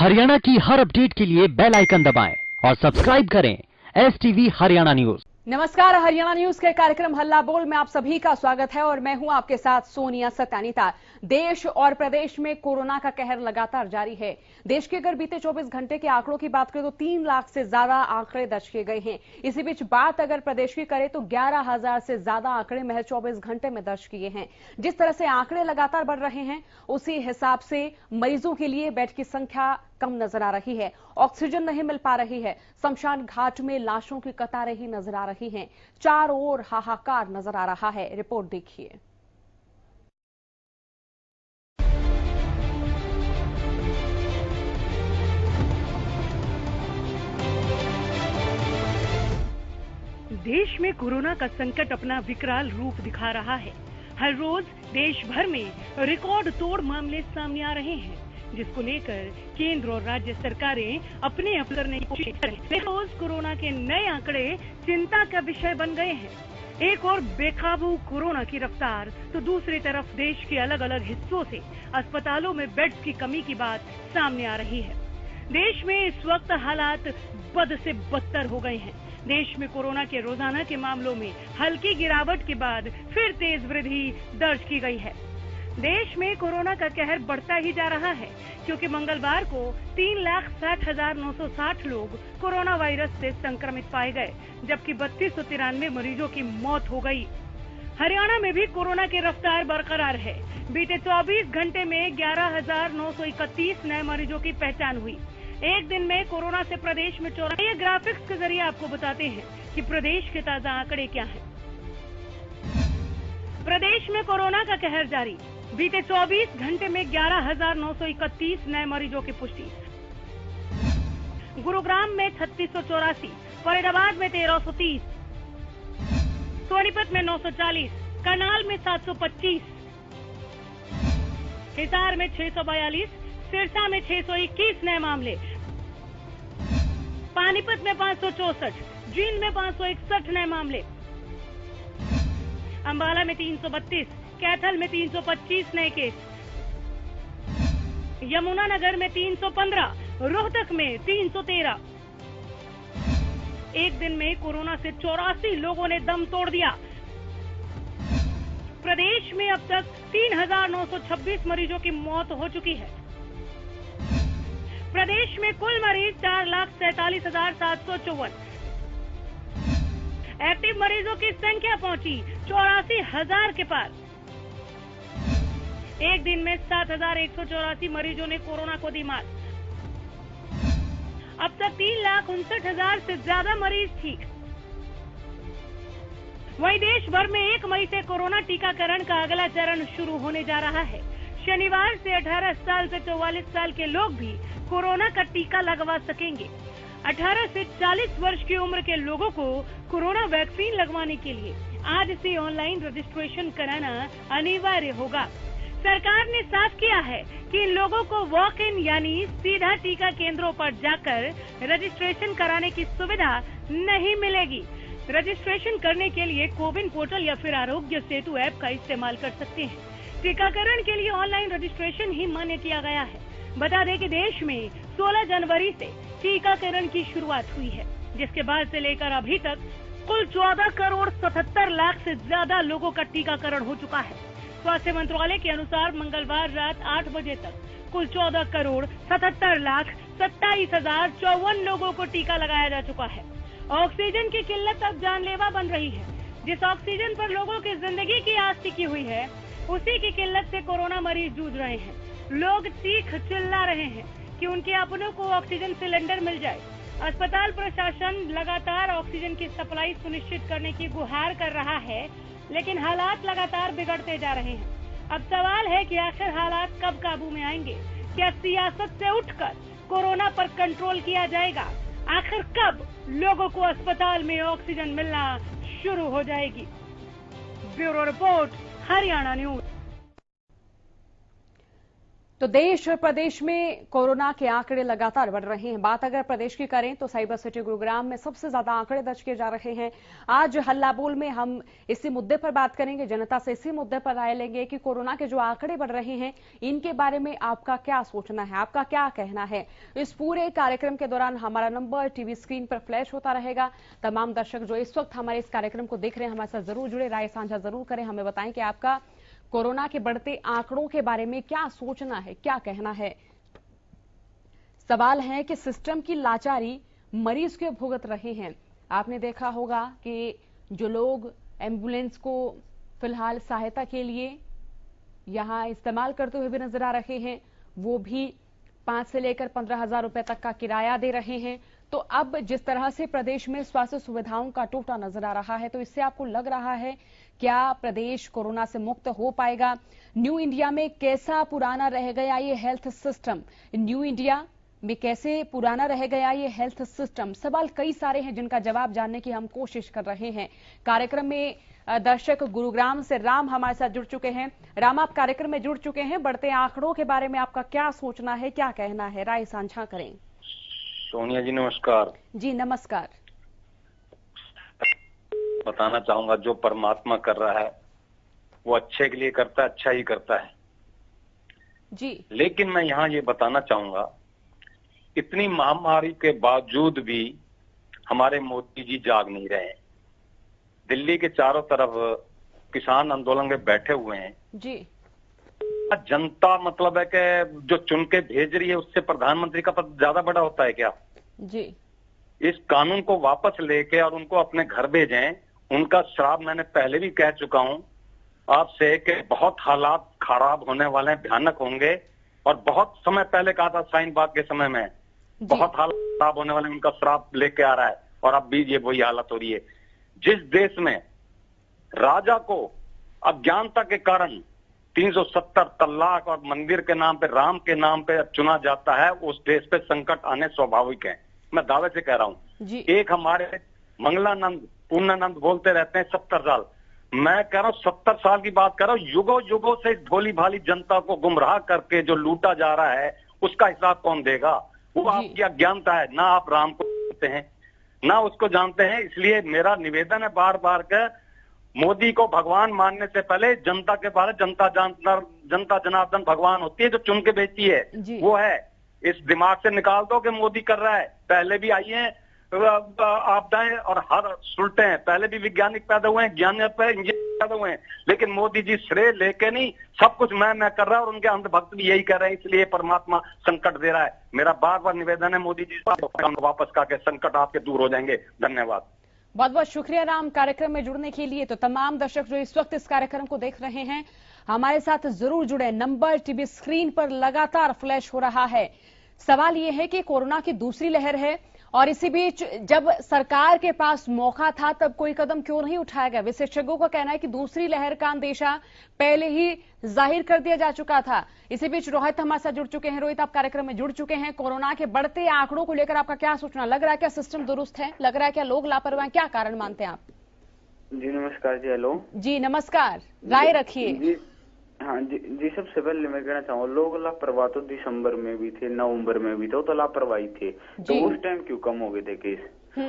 हरियाणा की हर अपडेट के लिए बेल आइकन दबाएं और सब्सक्राइब करें STV हरियाणा न्यूज। नमस्कार, हरियाणा न्यूज के कार्यक्रम हल्ला बोल में आप सभी का स्वागत है और मैं हूं आपके साथ सोनिया सत्यानीता। देश और प्रदेश में कोरोना का कहर लगातार जारी है। देश के अगर बीते 24 घंटे के आंकड़ों की बात करें तो 3 लाख से ज्यादा आंकड़े दर्ज किए गए हैं। इसी बीच बात अगर प्रदेश की करें तो 11,000 से ज्यादा आंकड़े महज 24 घंटे में दर्ज किए हैं। जिस तरह से आंकड़े लगातार बढ़ रहे हैं उसी हिसाब से मरीजों के लिए बेड की संख्या कम नजर आ रही है, ऑक्सीजन नहीं मिल पा रही है, शमशान घाट में लाशों की कतारें ही नजर आ रही हैं, चारों ओर हाहाकार नजर आ रहा है। रिपोर्ट देखिए। देश में कोरोना का संकट अपना विकराल रूप दिखा रहा है। हर रोज देश भर में रिकॉर्ड तोड़ मामले सामने आ रहे हैं, जिसको लेकर केंद्र और राज्य सरकारें अपने करने की कोशिश कर रही हैं। रोज कोरोना के नए आंकड़े चिंता का विषय बन गए हैं। एक और बेकाबू कोरोना की रफ्तार तो दूसरी तरफ देश के अलग अलग हिस्सों से अस्पतालों में बेड्स की कमी की बात सामने आ रही है। देश में इस वक्त हालात बद से बदतर हो गए हैं। देश में कोरोना के रोजाना के मामलों में हल्की गिरावट के बाद फिर तेज वृद्धि दर्ज की गई है। देश में कोरोना का कहर बढ़ता ही जा रहा है, क्योंकि मंगलवार को 3,60,960 लोग कोरोना वायरस से संक्रमित पाए गए, जबकि 3293 मरीजों की मौत हो गई। हरियाणा में भी कोरोना की रफ्तार बरकरार है। बीते 24 घंटे में 11,931 नए मरीजों की पहचान हुई। एक दिन में कोरोना से प्रदेश में 84 ग्राफिक्स के जरिए आपको बताते हैं कि प्रदेश के ताजा आंकड़े क्या हैं। प्रदेश में कोरोना का कहर जारी। बीते 24 घंटे में 11,931 नए मरीजों की पुष्टि। गुरुग्राम में 3684, फरीदाबाद में 1330, सोनीपत में 940, करनाल में 725, हिसार में 642, सिरसा में 621 नए मामले, पानीपत में 564, जींद में 561 नए मामले, अंबाला में 332, कैथल में 325 नए केस, यमुनानगर में 315, रोहतक में 313। एक दिन में कोरोना से 84 लोगों ने दम तोड़ दिया। प्रदेश में अब तक 3,926 मरीजों की मौत हो चुकी है। प्रदेश में कुल मरीज 4,47,754। एक्टिव मरीजों की संख्या पहुंची 84,000 के पार। एक दिन में 7,184 मरीजों ने कोरोना को दी मात। अब तक 3,59,000 से ज्यादा मरीज ठीक। वहीं देश भर में 1 मई से कोरोना टीकाकरण का अगला चरण शुरू होने जा रहा है। शनिवार से 18 साल से 44 साल के लोग भी कोरोना का टीका लगवा सकेंगे। 18 से 40 वर्ष की उम्र के लोगों को कोरोना वैक्सीन लगवाने के लिए आज से ऑनलाइन रजिस्ट्रेशन कराना अनिवार्य होगा। सरकार ने साफ किया है कि इन लोगों को वॉक इन यानी सीधा टीका केंद्रों पर जाकर रजिस्ट्रेशन कराने की सुविधा नहीं मिलेगी। रजिस्ट्रेशन करने के लिए कोविन पोर्टल या फिर आरोग्य सेतु ऐप का इस्तेमाल कर सकते हैं। टीकाकरण के लिए ऑनलाइन रजिस्ट्रेशन ही मान्य किया गया है। बता दें कि देश में 16 जनवरी से टीकाकरण की शुरुआत हुई है, जिसके बाद से लेकर अभी तक कुल 14 करोड़ 77 लाख से ज्यादा लोगों का टीकाकरण हो चुका है। स्वास्थ्य मंत्रालय के अनुसार मंगलवार रात 8 बजे तक कुल 14 करोड़ 77 लाख 27,054 लोगों को टीका लगाया जा चुका है। ऑक्सीजन की किल्लत अब जानलेवा बन रही है। जिस ऑक्सीजन पर लोगों की जिंदगी की आस टिकी हुई है, उसी की किल्लत से कोरोना मरीज जूझ रहे हैं। लोग चीख चिल्ला रहे हैं कि उनके अपनों को ऑक्सीजन सिलेंडर मिल जाए। अस्पताल प्रशासन लगातार ऑक्सीजन की सप्लाई सुनिश्चित करने की गुहार कर रहा है, लेकिन हालात लगातार बिगड़ते जा रहे हैं। अब सवाल है कि आखिर हालात कब काबू में आएंगे? क्या सियासत से उठकर कोरोना पर कंट्रोल किया जाएगा? आखिर कब लोगों को अस्पताल में ऑक्सीजन मिलना शुरू हो जाएगी? Bureau report, Haryana news. तो देश और प्रदेश में कोरोना के आंकड़े लगातार बढ़ रहे हैं। बात अगर प्रदेश की करें तो साइबर सिटी गुरुग्राम में सबसे ज्यादा आंकड़े दर्ज किए जा रहे हैं। आज हल्ला बोल में हम इसी मुद्दे पर बात करेंगे, जनता से इसी मुद्दे पर राय लेंगे कि कोरोना के जो आंकड़े बढ़ रहे हैं इनके बारे में आपका क्या सोचना है, आपका क्या कहना है। इस पूरे कार्यक्रम के दौरान हमारा नंबर टीवी स्क्रीन पर फ्लैश होता रहेगा। तमाम दर्शक जो इस वक्त हमारे इस कार्यक्रम को देख रहे हैं हमारे साथ जरूर जुड़े, राय साझा जरूर करें, हमें बताएं कि आपका कोरोना के बढ़ते आंकड़ों के बारे में क्या सोचना है, क्या कहना है। सवाल है कि सिस्टम की लाचारी मरीज के भुगत रहे हैं। आपने देखा होगा कि जो लोग एम्बुलेंस को फिलहाल सहायता के लिए यहां इस्तेमाल करते हुए भी नजर आ रहे हैं, वो भी 5 से लेकर 15,000 रुपए तक का किराया दे रहे हैं। तो अब जिस तरह से प्रदेश में स्वास्थ्य सुविधाओं का टूटा नजर आ रहा है, तो इससे आपको लग रहा है क्या प्रदेश कोरोना से मुक्त हो पाएगा? न्यू इंडिया में कैसा पुराना रह गया ये हेल्थ सिस्टम? न्यू इंडिया में कैसे पुराना रह गया ये हेल्थ सिस्टम? सवाल कई सारे हैं जिनका जवाब जानने की हम कोशिश कर रहे हैं। कार्यक्रम में दर्शक गुरुग्राम से राम हमारे साथ जुड़ चुके हैं। राम, आप कार्यक्रम में जुड़ चुके हैं। बढ़ते आंकड़ों के बारे में आपका क्या सोचना है, क्या कहना है, राय साझा करें। सोनिया जी नमस्कार। जी नमस्कार। बताना चाहूंगा जो परमात्मा कर रहा है वो अच्छे के लिए करता है, अच्छा ही करता है जी। लेकिन मैं यहाँ ये बताना चाहूंगा, इतनी महामारी के बावजूद भी हमारे मोदी जी जाग नहीं रहे हैं। दिल्ली के चारों तरफ किसान आंदोलन में बैठे हुए हैं जी। जनता मतलब है कि जो चुन के भेज रही है उससे प्रधानमंत्री का पद ज्यादा बड़ा होता है क्या जी? इस कानून को वापस लेके और उनको अपने घर भेजें। उनका श्राप मैंने पहले भी कह चुका हूं आपसे कि बहुत हालात खराब होने वाले हैं, भयानक होंगे। और बहुत समय पहले कहा था शाहीन बाग के समय में बहुत हालात खराब होने वाले, उनका श्राप लेके आ रहा है और अब भी ये वही हालत हो रही है। जिस देश में राजा को अज्ञानता के कारण 370 तलाक और मंदिर के नाम पे, राम के नाम पे चुना जाता है, उस देश पे संकट आने स्वाभाविक है। मैं दावे से कह रहा हूं। एक हमारे मंगलानंद पूर्णानंद बोलते रहते हैं 70 साल, मैं कह रहा हूं 70 साल की बात कर रहा हूं। युगों युगों से भोली भाली जनता को गुमराह करके जो लूटा जा रहा है उसका हिसाब कौन देगा? वो आपकी अज्ञानता है। ना आप राम को जानते हैं ना उसको जानते हैं। इसलिए मेरा निवेदन है बार बार का, मोदी को भगवान मानने से पहले जनता के बारे, जनता जनार्दन भगवान होती है जो चुन के भेजती है, वो है। इस दिमाग से निकाल दो कि मोदी कर रहा है। पहले भी आई है आपदाएं और हर सुलटे हैं, पहले भी वैज्ञानिक पैदा हुए हैं, ज्ञानी इंजीनियर पैदा हुए हैं, लेकिन मोदी जी श्रेय लेके नहीं, सब कुछ मैं कर रहा है और उनके अंधभक्त भी यही कर रहे हैं। इसलिए परमात्मा संकट दे रहा है। मेरा बार बार निवेदन है मोदी जी वापस का के संकट आपके दूर हो जाएंगे। धन्यवाद। बहुत बहुत शुक्रिया राम, कार्यक्रम में जुड़ने के लिए। तो तमाम दर्शक जो इस वक्त इस कार्यक्रम को देख रहे हैं हमारे साथ जरूर जुड़े। नंबर टीवी स्क्रीन पर लगातार फ्लैश हो रहा है। सवाल यह है कि कोरोना की दूसरी लहर है और इसी बीच जब सरकार के पास मौका था तब कोई कदम क्यों नहीं उठाया गया? विशेषज्ञों का कहना है कि दूसरी लहर का अंदेशा पहले ही जाहिर कर दिया जा चुका था। इसी बीच रोहित हमारे साथ जुड़ चुके हैं। रोहित, आप कार्यक्रम में जुड़ चुके हैं। कोरोना के बढ़ते आंकड़ों को लेकर आपका क्या सोचना? लग रहा है क्या सिस्टम दुरुस्त है? लग रहा है क्या लोग लापरवाह? क्या कारण मानते हैं आप? जी नमस्कार जी। हेलो जी नमस्कार, राय रखिए। हाँ जी, सबसे पहले मैं कहना चाहूँगा, लोग लापरवाह तो दिसंबर में भी थे, नवंबर में भी थे, तो लापरवाही थे। तो उस टाइम क्यों कम हो गए थे केस?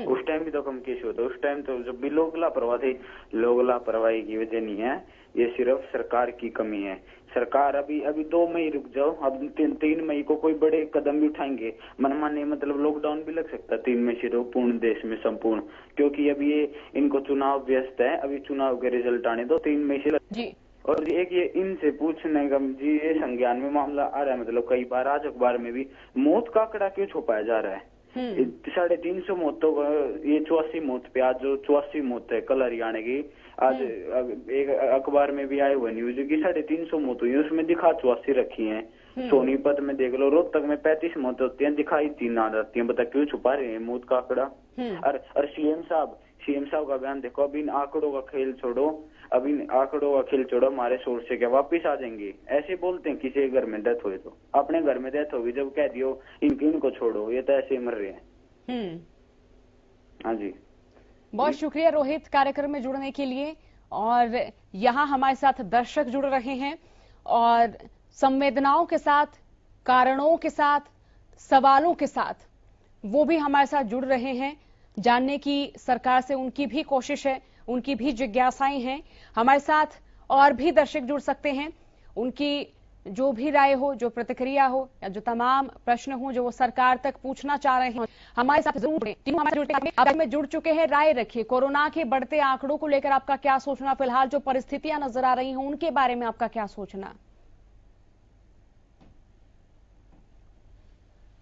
उस टाइम भी तो कम केस होते। उस टाइम तो जब भी लोग लापरवाह थे, लोग लापरवाही की वजह नहीं है, ये सिर्फ सरकार की कमी है। सरकार अभी 2 मई रुक जाओ, अब 3 मई को कोई बड़े कदम भी उठाएंगे। मनमाने मतलब लॉकडाउन भी लग सकता है 3 मई से पूर्ण देश में संपूर्ण, क्योंकि अभी ये इनको चुनाव व्यस्त है। अभी चुनाव के रिजल्ट आने दो 3 मई से जी। और एक ये इनसे पूछने का जी, ये संज्ञान में मामला आ रहा है, मतलब कई बार आज अखबार में भी मौत का आंकड़ा क्यों छुपाया जा रहा है? 350 मौतों का, ये 84 मौत पे आज जो 84 मौत है कल हरियाणा की, आज एक अखबार में भी आए हुए न्यूज की 350 मौत हुई, उसमें दिखा 84 रखी है। सोनीपत में देख लो, रोहतक में 35 मौत होती है, दिखाई 3 आ जाती है। बता क्यों छुपा रहे हैं मौत का आंकड़ा? और सीएम साहब का बयान देखो, अभी इन आंकड़ों का खेल छोड़ो, हमारे सोर्स से क्या वापिस आ जाएंगे? ऐसे बोलते हैं किसी घर में डेथ हुई तो अपने घर में डेथ होगी, जब कह दियो इनको छोड़ो, ये तो ऐसे मर रहे हैं। हाँ जी, बहुत शुक्रिया रोहित कार्यक्रम में जुड़ने के लिए। और यहाँ हमारे साथ दर्शक जुड़ रहे हैं और संवेदनाओं के साथ कारणों के साथ, सवालों के साथ वो भी हमारे साथ जुड़ रहे हैं। जानने की सरकार से उनकी भी कोशिश है, उनकी भी जिज्ञासाएं हैं। हमारे साथ और भी दर्शक जुड़ सकते हैं, उनकी जो भी राय हो, जो प्रतिक्रिया हो या जो तमाम प्रश्न हो जो वो सरकार तक पूछना चाह रहे हैं, हमारे साथ जरूर जुड़ चुके हैं। राय रखिए, कोरोना के बढ़ते आंकड़ों को लेकर आपका क्या सोचना, फिलहाल जो परिस्थितियां नजर आ रही हैं उनके बारे में आपका क्या सोचना।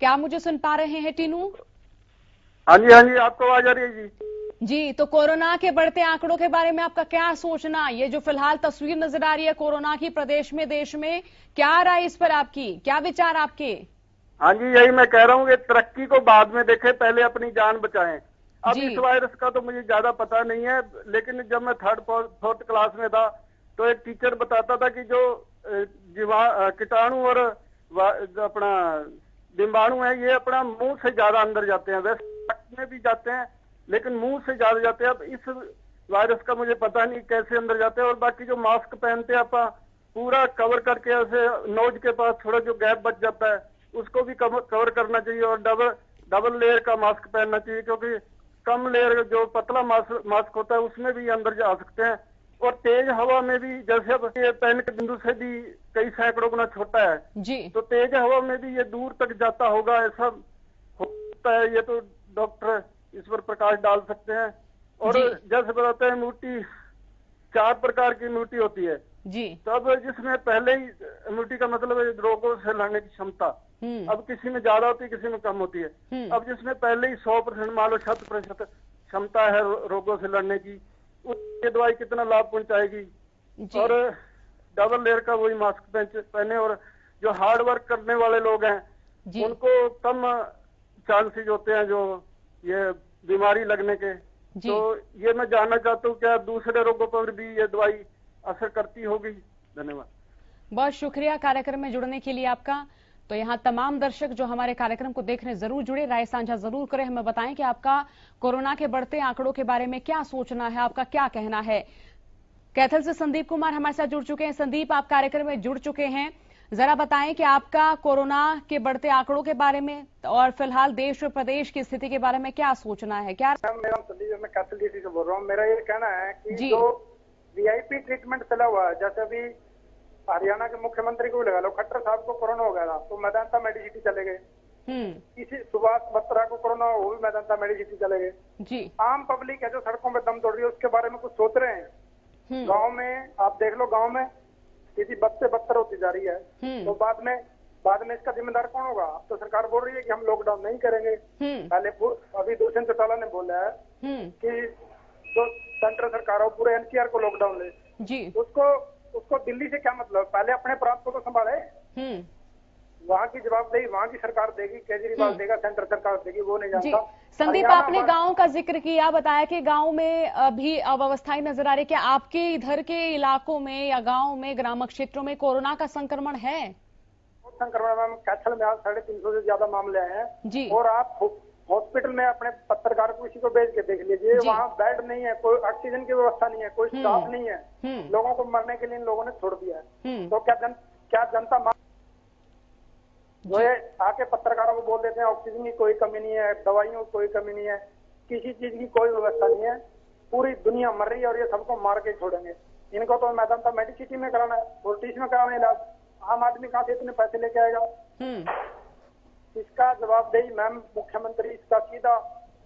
क्या मुझे सुन पा रहे हैं टीनू? हाँ जी, आपको आवाज आ रही है जी। तो कोरोना के बढ़ते आंकड़ों के बारे में आपका क्या सोचना, ये जो फिलहाल तस्वीर नजर आ रही है कोरोना की प्रदेश में, देश में, क्या राय इस पर आपकी, क्या विचार आपके? हाँ जी, यही मैं कह रहा हूँ कि तरक्की को बाद में देखें, पहले अपनी जान बचाएं। अब इस वायरस का तो मुझे ज्यादा पता नहीं है, लेकिन जब मैं 3rd 4th क्लास में था तो एक टीचर बताता था कि जो कीटाणु और अपना डिम्बाणु है, ये अपना मुंह से ज्यादा अंदर जाते हैं। वैसे में भी जाते हैं लेकिन मुंह से ज्यादा जाते हैं। अब इस वायरस का मुझे पता नहीं कैसे अंदर जाते हैं। और बाकी जो मास्क पहनते हैं आप पूरा कवर करके, ऐसे नोज के पास थोड़ा जो गैप बच जाता है उसको भी कवर करना चाहिए। और डबल लेयर का मास्क पहनना चाहिए, क्योंकि कम लेयर जो पतला मास्क होता है उसमें भी अंदर जा सकते हैं। और तेज हवा में भी, जैसे अब ये पेन के बिंदु से भी कई सैकड़ों गुना छोटा है जी, तो तेज हवा में भी ये दूर तक जाता होगा, ऐसा होता है। ये तो डॉक्टर इस पर प्रकाश डाल सकते हैं। और जैसे बताते हैं इम्यूनिटी 4 प्रकार की इम्यूनिटी होती है जी। तब जिसमें पहले ही इम्यूनिटी का मतलब है रोगों से लड़ने की क्षमता, अब किसी में ज्यादा होती है, किसी में कम होती है। अब जिसमें पहले ही 100% मान लो 100% क्षमता है रोगों से लड़ने की, ये दवाई कितना लाभ पहुंचाएगी। और डबल लेयर का वही मास्क पहने। और जो हार्ड वर्क करने वाले लोग हैं उनको कम चांसेस होते हैं जो ये बीमारी लगने के। तो ये मैं जानना चाहता हूँ क्या दूसरे रोगों पर भी ये दवाई असर करती होगी? धन्यवाद। बहुत शुक्रिया कार्यक्रम में जुड़ने के लिए आपका। तो यहाँ तमाम दर्शक जो हमारे कार्यक्रम को देख रहे हैं जरूर जुड़े, राय साझा जरूर करें, हमें बताएं कि आपका कोरोना के बढ़ते आंकड़ों के बारे में क्या सोचना है, आपका क्या कहना है। कैथल से संदीप कुमार हमारे साथ जुड़ चुके हैं। संदीप, आप कार्यक्रम में जुड़ चुके हैं, जरा बताएं कि आपका कोरोना के बढ़ते आंकड़ों के बारे में और फिलहाल देश और प्रदेश की स्थिति के बारे में क्या सोचना है। क्या मेरा संदीप, मैं कैथल डीसी से बोल रहा हूँ। मेरा ये कहना है कि जो वीआईपी ट्रीटमेंट चला हुआ है, जैसे अभी हरियाणा के मुख्यमंत्री को लगा लो, खट्टर साहब को कोरोना हो गया था तो मेदांता मेडिसिटी चले गए। इसी सुभाष बत्रा को कोरोना हो, वो भी मेदांता मेडिसिटी चले गए जी। आम पब्लिक है जो सड़कों में दम तोड़ रही है, उसके बारे में कुछ सोच रहे हैं? गांव में आप देख लो, गांव में स्थिति बदतर होती जा रही है। तो बाद में इसका जिम्मेदार कौन होगा? अब तो सरकार बोल रही है कि हम लॉकडाउन नहीं करेंगे। पहले अभी दुष्यंत चौटाला ने बोला है कि जो सेंट्रल सरकार हो पूरे एनसीआर को लॉकडाउन ले जी। उसको दिल्ली से क्या मतलब? पहले अपने प्रांत को तो संभाले। वहाँ की जवाबदेही वहाँ की सरकार देगी, केजरीवाल देगा, सेंट्रल सरकार देगी, वो नहीं जानता। संदीप, आपने गांव का जिक्र किया, बताया कि गांव में अभी अव्यवस्थाएं नजर आ रही है। क्या आपके इधर के इलाकों में या गांव में, ग्रामीण क्षेत्रों में कोरोना का संक्रमण है? संक्रमण मैम, कैथल में आज 350 से ज्यादा मामले आए हैं जी। और आप हॉस्पिटल में अपने पत्रकार को इसी को भेज के देख लीजिए, वहाँ बेड नहीं है, कोई ऑक्सीजन की व्यवस्था नहीं है, कोई स्टाफ नहीं है। लोगों को मरने के लिए इन लोगों ने छोड़ दिया है। तो क्या जनता वो आके पत्रकारों को बोल देते हैं ऑक्सीजन की कोई कमी नहीं है, दवाइयों की कोई कमी नहीं है, किसी चीज की कोई व्यवस्था नहीं है। पूरी दुनिया मर रही है और ये सबको मार के छोड़ेंगे। इनको तो मेदांता मेडिसिटी में कराना है, फोर्टिस में कराना है इलाज। आम आदमी कहाँ से इतने पैसे लेके आएगा? इसका जवाबदेही मैम मुख्यमंत्री, इसका सीधा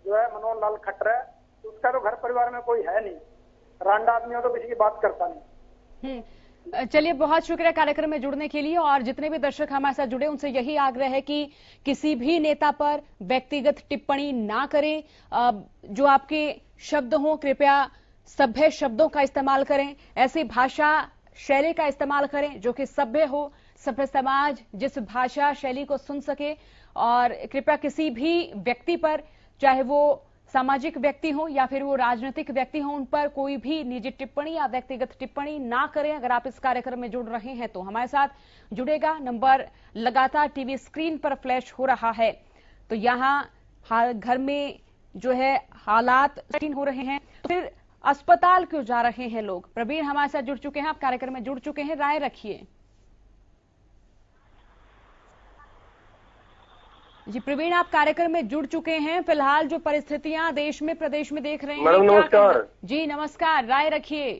जो है मनोहर लाल खट्टर है। उसका तो घर परिवार में कोई है नहीं, रांडा आदमी हो तो किसी की बात करता नहीं। चलिए, बहुत शुक्रिया कार्यक्रम में जुड़ने के लिए। और जितने भी दर्शक हमारे साथ जुड़े उनसे यही आग्रह है कि किसी भी नेता पर व्यक्तिगत टिप्पणी ना करें। जो आपके शब्द हों कृपया सभ्य शब्दों का इस्तेमाल करें, ऐसी भाषा शैली का इस्तेमाल करें जो कि सभ्य हो, सभ्य समाज जिस भाषा शैली को सुन सके। और कृपया किसी भी व्यक्ति पर, चाहे वो सामाजिक व्यक्ति हो या फिर वो राजनीतिक व्यक्ति हो, उन पर कोई भी निजी टिप्पणी या व्यक्तिगत टिप्पणी ना करें। अगर आप इस कार्यक्रम में जुड़ रहे हैं तो हमारे साथ जुड़ेगा नंबर लगातार टीवी स्क्रीन पर फ्लैश हो रहा है। तो यहाँ घर में जो है हालात हो रहे हैं, तो फिर अस्पताल क्यों जा रहे हैं लोग? प्रवीण हमारे साथ जुड़ चुके हैं, आप कार्यक्रम में जुड़ चुके हैं, राय रखिए। जी प्रवीण, आप कार्यक्रम में जुड़ चुके हैं। फिलहाल जो परिस्थितियां देश में प्रदेश में देख रहे हैं, मैडम क्या नमस्कार। कहना? जी नमस्कार, राय रखिए।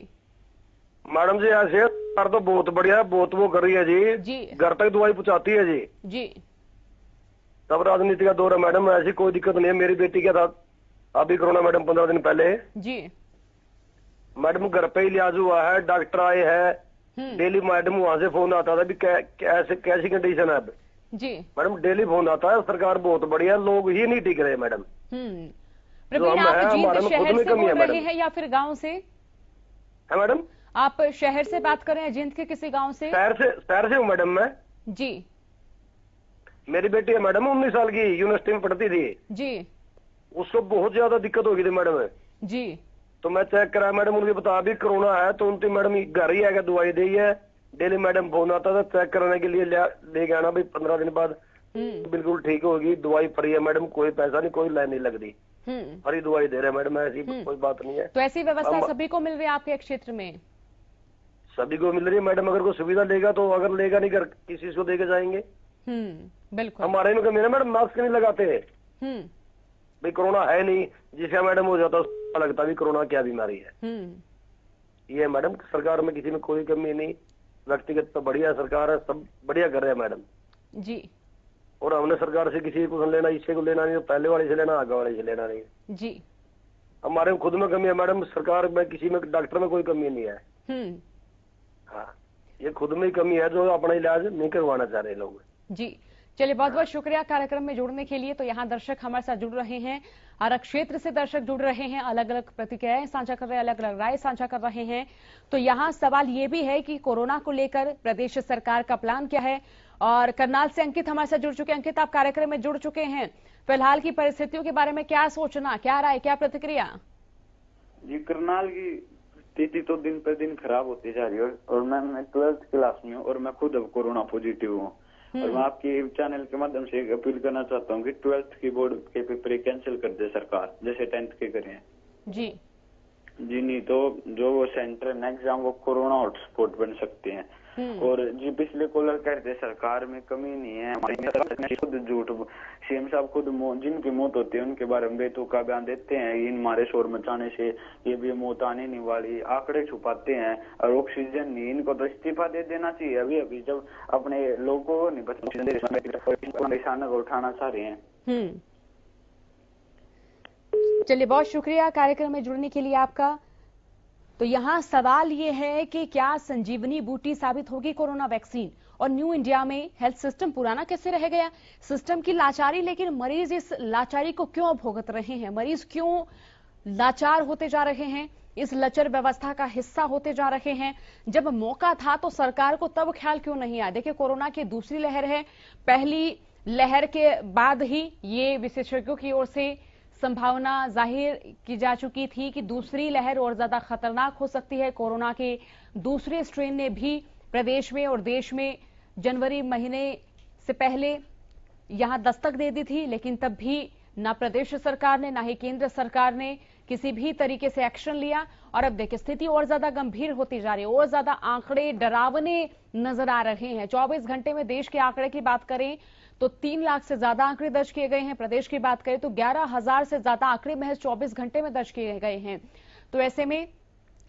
मैडम जी ऐसे सरकार तो बहुत बढ़िया है, बहुत वो कर रही है जी, घर तक दवाई पहुंचाती है जी। तब राजनीति का दौर है मैडम, ऐसी कोई दिक्कत नहीं है। मेरी बेटी क्या था अभी कोरोना मैडम 15 दिन पहले जी मैडम घर पे ही इलाज हुआ है, डॉक्टर आए हैं डेली। मैडम वहां से फोन आता था भी कैसी कंडीशन है अब जी। मैडम डेली फोन आता है। सरकार बहुत बढ़िया, लोग ही नहीं टिक रहे मैडम। प्रवीण, आप जींद शहर से बोल रहे हैं या फिर गांव से? है मैडम, आप शहर से बात कर रहे हैं, जींद के किसी गांव से? शहर से हूँ मैडम मैं जी। मेरी बेटी है मैडम 19 साल की, यूनिवर्सिटी में पढ़ती थी जी। उसको बहुत ज्यादा दिक्कत हो गई थी मैडम जी। तो मैं चेक करा मैडम, उनके बता भी कोरोना है तो उनकी मैडम घर ही आकर दवाई दी है। डेली मैडम फोन आता था चेक कराने के लिए, ले आना भाई 15 दिन बाद बिल्कुल ठीक होगी। दवाई फ्री है मैडम, कोई पैसा नहीं, कोई लाइन नहीं लगती, फ्री दवाई दे रहे हैं मैडम, ऐसी कोई बात नहीं है। तो ऐसी व्यवस्था सभी को मिल रही है आपके क्षेत्र में? सभी को मिल रही है मैडम, अगर कोई सुविधा लेगा तो, अगर लेगा नहीं कर किसी को देके जाएंगे। बिल्कुल। हमारे में कमी है मैडम, मास्क नहीं लगाते भाई, कोरोना है नहीं, जिसका मैडम हो जाता है लगता भी कोरोना क्या बीमारी है। ये मैडम सरकार में किसी में कोई कमी नहीं, व्यक्तिगत तो बढ़िया सरकार है, सब बढ़िया कर रहे हैं मैडम जी। और हमने सरकार से किसी को लेना, इससे को लेना नहीं, पहले वाले से लेना, आगे वाले से लेना नहीं जी। हमारे खुद में कमी है मैडम, सरकार में किसी में डॉक्टर में कोई कमी नहीं है। हाँ, ये खुद में ही कमी है जो अपना इलाज नहीं करवाना चाह रहे लोग जी। चलिए, बहुत बहुत शुक्रिया कार्यक्रम में जुड़ने के लिए। तो यहाँ दर्शक हमारे साथ जुड़ रहे हैं, हर क्षेत्र से दर्शक जुड़ रहे हैं, अलग अलग प्रतिक्रियाएं साझा कर रहे हैं, अलग अलग राय साझा कर रहे हैं। तो यहाँ सवाल ये भी है कि कोरोना को लेकर प्रदेश सरकार का प्लान क्या है। और करनाल से अंकित हमारे साथ जुड़ चुके हैं। अंकित, आप कार्यक्रम में जुड़ चुके हैं, फिलहाल की परिस्थितियों के बारे में क्या सोचना, क्या राय, क्या प्रतिक्रिया? जी, करनाल की स्थिति तो दिन पर दिन खराब होती जा रही है और मैं 12th क्लास में हूँ और मैं खुद अब कोरोना पॉजिटिव हूँ। और मैं आपके चैनल के माध्यम से अपील करना चाहता हूँ कि 12th की बोर्ड के पेपर कैंसिल कर दे सरकार, जैसे 10th के करें जी। जी, नहीं तो जो वो सेंटर है एग्जाम वो कोरोना हॉटस्पॉट बन सकते हैं। और जी पिछले कॉलर कहते सरकार में कमी नहीं है, हमारी खुद झूठ, सीएम साहब खुद जिनकी मौत होती है उनके बारे में बेतुका बयान देते हैं, इन हमारे शोर मचाने से ये भी मौत आने नहीं वाली, आंकड़े छुपाते हैं और ऑक्सीजन नहीं। इनको तो इस्तीफा दे देना चाहिए अभी अभी, जब अपने लोगों को नहीं परेशान को उठाना चाह रहे हैं। चलिए, बहुत शुक्रिया कार्यक्रम में जुड़ने के लिए आपका। तो यहाँ सवाल ये है कि क्या संजीवनी बूटी साबित होगी कोरोना वैक्सीन? और न्यू इंडिया में हेल्थ सिस्टम पुराना कैसे रह गया? सिस्टम की लाचारी, लेकिन मरीज इस लाचारी को क्यों भुगत रहे हैं? मरीज क्यों लाचार होते जा रहे हैं, इस लचर व्यवस्था का हिस्सा होते जा रहे हैं? जब मौका था तो सरकार को तब ख्याल क्यों नहीं आया? देखिए, कोरोना की दूसरी लहर है, पहली लहर के बाद ही ये विशेषज्ञों की ओर से संभावना जाहिर की जा चुकी थी कि दूसरी लहर और ज्यादा खतरनाक हो सकती है। कोरोना के दूसरे स्ट्रेन ने भी प्रदेश में और देश में जनवरी महीने से पहले यहां दस्तक दे दी थी, लेकिन तब भी ना प्रदेश सरकार ने ना ही केंद्र सरकार ने किसी भी तरीके से एक्शन लिया। और अब देखिए, स्थिति और ज्यादा गंभीर होती जा रही है, और ज्यादा आंकड़े डरावने नजर आ रहे हैं। 24 घंटे में देश के आंकड़े की बात करें तो 3 लाख से ज्यादा आंकड़े दर्ज किए गए हैं। प्रदेश की बात करें तो 11,000 से ज्यादा आंकड़े महज 24 घंटे में दर्ज किए गए हैं। तो ऐसे में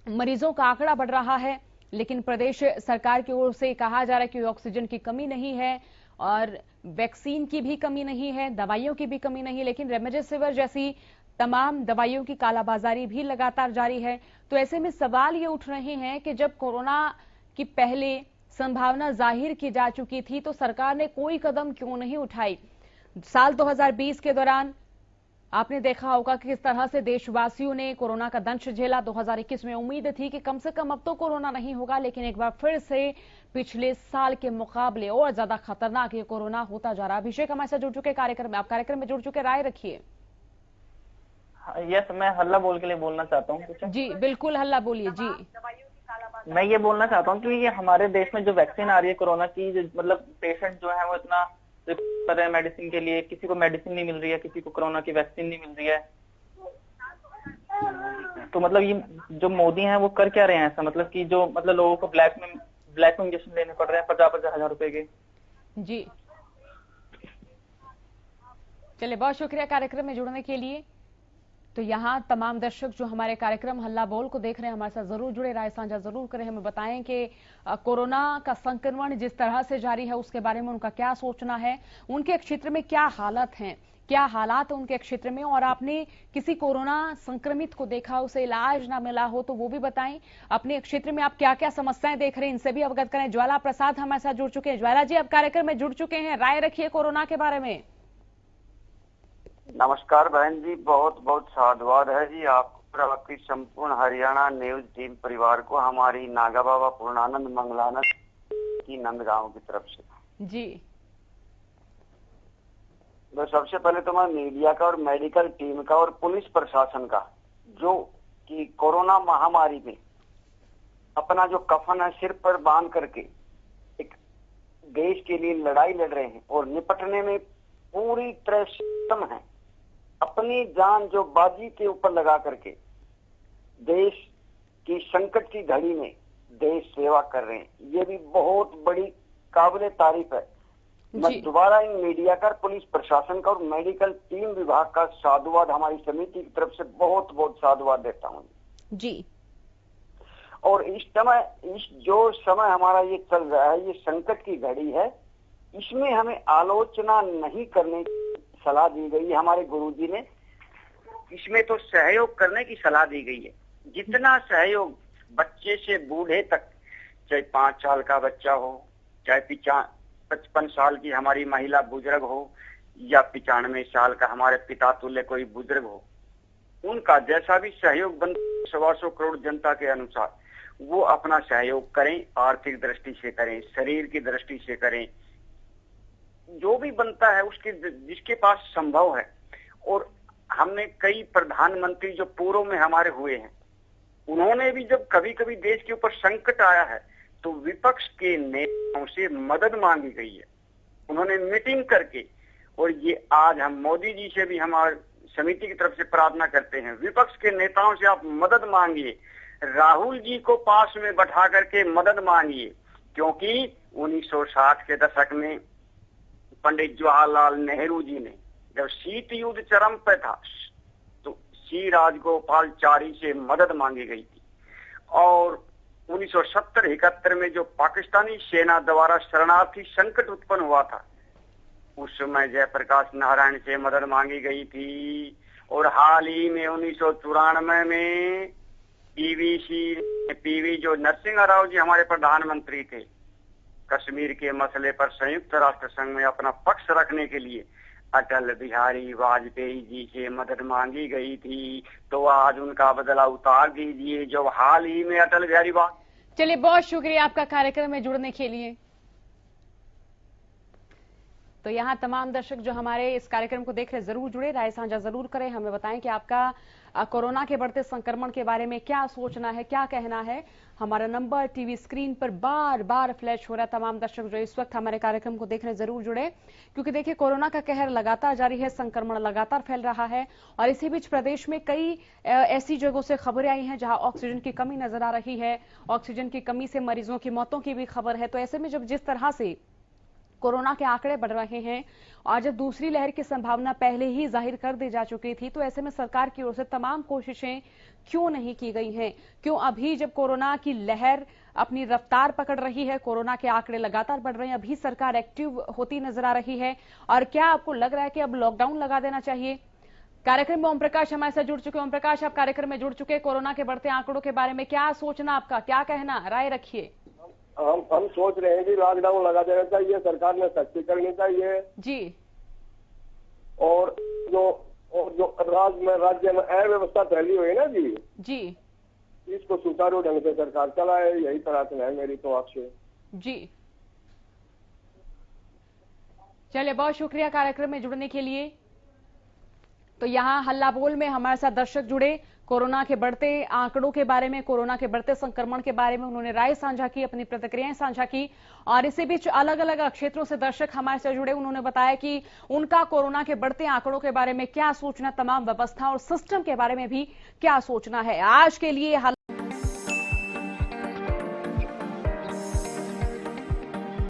मरीजों का आंकड़ा बढ़ रहा है, लेकिन प्रदेश सरकार की ओर से कहा जा रहा है कि ऑक्सीजन की कमी नहीं है और वैक्सीन की भी कमी नहीं है, दवाइयों की भी कमी नहीं, लेकिन रेमडेसिविर जैसी तमाम दवाइयों की कालाबाजारी भी लगातार जारी है। तो ऐसे में सवाल ये उठ रहे हैं कि जब कोरोना की पहले संभावना जाहिर की जा चुकी थी तो सरकार ने कोई कदम क्यों नहीं उठाई? साल 2020 के दौरान आपने देखा होगा कि किस तरह से देशवासियों ने कोरोना का दंश झेला। 2021 में उम्मीद थी कि कम से कम अब तो कोरोना नहीं होगा, लेकिन एक बार फिर से पिछले साल के मुकाबले और ज्यादा खतरनाक ये कोरोना होता जा रहा है। अभिषेक हमारे साथ जुड़ चुके कार्यक्रम में, आप कार्यक्रम में जुड़ चुके, राय रखिए। यस, मैं हल्ला बोल के लिए बोलना चाहता हूँ। जी बिल्कुल, हल्ला बोलिए जी। मैं ये बोलना चाहता हूँ कि ये हमारे देश में जो वैक्सीन आ रही है कोरोना की, मतलब पेशेंट जो है वो इतना कर रहे हैं मेडिसिन के लिए, किसी को मेडिसिन नहीं मिल रही है, किसी को कोरोना की वैक्सीन नहीं मिल रही है। तो मतलब ये जो मोदी हैं वो कर क्या रहे हैं ऐसा, मतलब कि जो मतलब लोगों को ब्लैक में इंजेक्शन लेने पड़ रहे हैं 50-50 हजार रुपए के। जी चलिए, बहुत शुक्रिया कार्यक्रम में जुड़ने के लिए। तो यहाँ तमाम दर्शक जो हमारे कार्यक्रम हल्ला बोल को देख रहे हैं, हमारे साथ जरूर जुड़े, राय साझा जरूर करें, हमें बताएं कि कोरोना का संक्रमण जिस तरह से जारी है उसके बारे में उनका क्या सोचना है, उनके क्षेत्र में क्या हालत है, क्या हालात उनके क्षेत्र में, और आपने किसी कोरोना संक्रमित को देखा, उसे इलाज ना मिला हो तो वो भी बताएं। अपने क्षेत्र में आप क्या क्या समस्याएं देख रहे हैं, इनसे भी अवगत करें। ज्वाला प्रसाद हमारे साथ जुड़ चुके हैं। ज्वाला जी, आप कार्यक्रम में जुड़ चुके हैं, राय रखिए कोरोना के बारे में। नमस्कार बहन जी, बहुत बहुत साधुवाद है जी आपको और आपकी संपूर्ण हरियाणा न्यूज टीम परिवार को हमारी नागा बाबा पूर्णानंद मंगलानंद की नंदगांव की तरफ से जी। तो सबसे पहले तो मैं मीडिया का और मेडिकल टीम का और पुलिस प्रशासन का, जो कि कोरोना महामारी में अपना जो कफन है सिर पर बांध करके एक देश के लिए लड़ाई लड़ रहे हैं और निपटने में पूरी तरह सक्षम है, अपनी जान जो बाजी के ऊपर लगा करके देश की संकट की घड़ी में देश सेवा कर रहे हैं, ये भी बहुत बड़ी काबिले तारीफ है। मैं दोबारा इन मीडिया का, पुलिस प्रशासन का और मेडिकल टीम विभाग का साधुवाद हमारी समिति की तरफ से बहुत बहुत साधुवाद देता हूँ जी। और इस जो समय हमारा ये चल रहा है, ये संकट की घड़ी है, इसमें हमें आलोचना नहीं करने की सलाह दी गई है हमारे गुरुजी ने। इसमें तो सहयोग करने की सलाह दी गई है, जितना सहयोग बच्चे से बूढ़े तक, चाहे 5 साल का बच्चा हो, चाहे 55 साल की हमारी महिला बुजुर्ग हो, या 95 साल का हमारे पिता तुल्य कोई बुजुर्ग हो, उनका जैसा भी सहयोग बन 125 करोड़ जनता के अनुसार वो अपना सहयोग करें, आर्थिक दृष्टि से करें, शरीर की दृष्टि से करें, जो भी बनता है उसके जिसके पास संभव है। और हमने कई प्रधानमंत्री जो पूर्व में हमारे हुए हैं, उन्होंने भी जब कभी कभी देश के ऊपर संकट आया है तो विपक्ष के नेताओं से मदद मांगी गई है, उन्होंने मीटिंग करके। और ये आज हम मोदी जी से भी हमारे समिति की तरफ से प्रार्थना करते हैं, विपक्ष के नेताओं से आप मदद मांगिए, राहुल जी को पास में बैठा करके मदद मांगिए, क्योंकि 1960 के दशक में पंडित जवाहरलाल नेहरू जी ने जब शीत युद्ध चरम पे था तो श्री राजगोपालचारी से मदद मांगी गई थी। और 1970-71 में जो पाकिस्तानी सेना द्वारा शरणार्थी संकट उत्पन्न हुआ था, उस समय जयप्रकाश नारायण से मदद मांगी गई थी। और हाल ही में 1994 में पीवी जो नरसिंह राव जी हमारे प्रधानमंत्री थे, कश्मीर के मसले पर संयुक्त राष्ट्र संघ में अपना पक्ष रखने के लिए अटल बिहारी वाजपेयी जी से मदद मांगी गई थी, तो आज उनका बदला उतार दीजिए जो हाल ही में अटल बिहारी चलिए, बहुत शुक्रिया आपका कार्यक्रम में जुड़ने के लिए। तो यहाँ तमाम दर्शक जो हमारे इस कार्यक्रम को देख रहे जरूर जुड़े, राय साझा जरूर करें, हमें बताएं कि आपका कोरोना के बढ़ते संक्रमण के बारे में क्या सोचना है, क्या कहना है। हमारा नंबर टीवी स्क्रीन पर बार बार फ्लैश हो रहा है। तमाम दर्शक जो इस वक्त हमारे कार्यक्रम को देख रहे जरूर जुड़े, क्योंकि देखिए कोरोना का कहर लगातार जारी है, संक्रमण लगातार फैल रहा है। और इसी बीच प्रदेश में कई ऐसी जगहों से खबरें आई हैं जहां ऑक्सीजन की कमी नजर आ रही है, ऑक्सीजन की कमी से मरीजों की मौतों की भी खबर है। तो ऐसे में जब जिस तरह से कोरोना के आंकड़े बढ़ रहे हैं और जब दूसरी लहर की संभावना पहले ही जाहिर कर दी जा चुकी थी, तो ऐसे में सरकार की ओर से तमाम कोशिशें क्यों नहीं की गई हैं? क्यों अभी जब कोरोना की लहर अपनी रफ्तार पकड़ रही है, कोरोना के आंकड़े लगातार बढ़ रहे हैं, अभी सरकार एक्टिव होती नजर आ रही है? और क्या आपको लग रहा है कि अब लॉकडाउन लगा देना चाहिए? कार्यक्रम में ओम प्रकाश हमारे साथ जुड़ चुके हैं। ओम प्रकाश, आप कार्यक्रम में जुड़ चुके, कोरोना के बढ़ते आंकड़ों के बारे में क्या सोचना आपका, क्या कहना, राय रखिए। हम सोच रहे हैं कि लॉकडाउन लगा देना चाहिए, सरकार ने सख्ती करनी चाहिए जी। और जो राज्य में अव्यवस्था फैली हुई है ना जी, इसको सुचारू ढंग से सरकार चलाए, यही प्रार्थना है मेरी तो आपसे जी। चलिए, बहुत शुक्रिया कार्यक्रम में जुड़ने के लिए। तो यहाँ हल्ला बोल में हमारे साथ दर्शक जुड़े, कोरोना के बढ़ते आंकड़ों के बारे में, कोरोना के बढ़ते संक्रमण के बारे में उन्होंने राय साझा की, अपनी प्रतिक्रियाएं साझा की। और इसी बीच अलग अलग क्षेत्रों से दर्शक हमारे साथ जुड़े, उन्होंने बताया कि उनका कोरोना के बढ़ते आंकड़ों के बारे में क्या सोचना, तमाम व्यवस्था और सिस्टम के बारे में भी क्या सोचना है। आज के लिए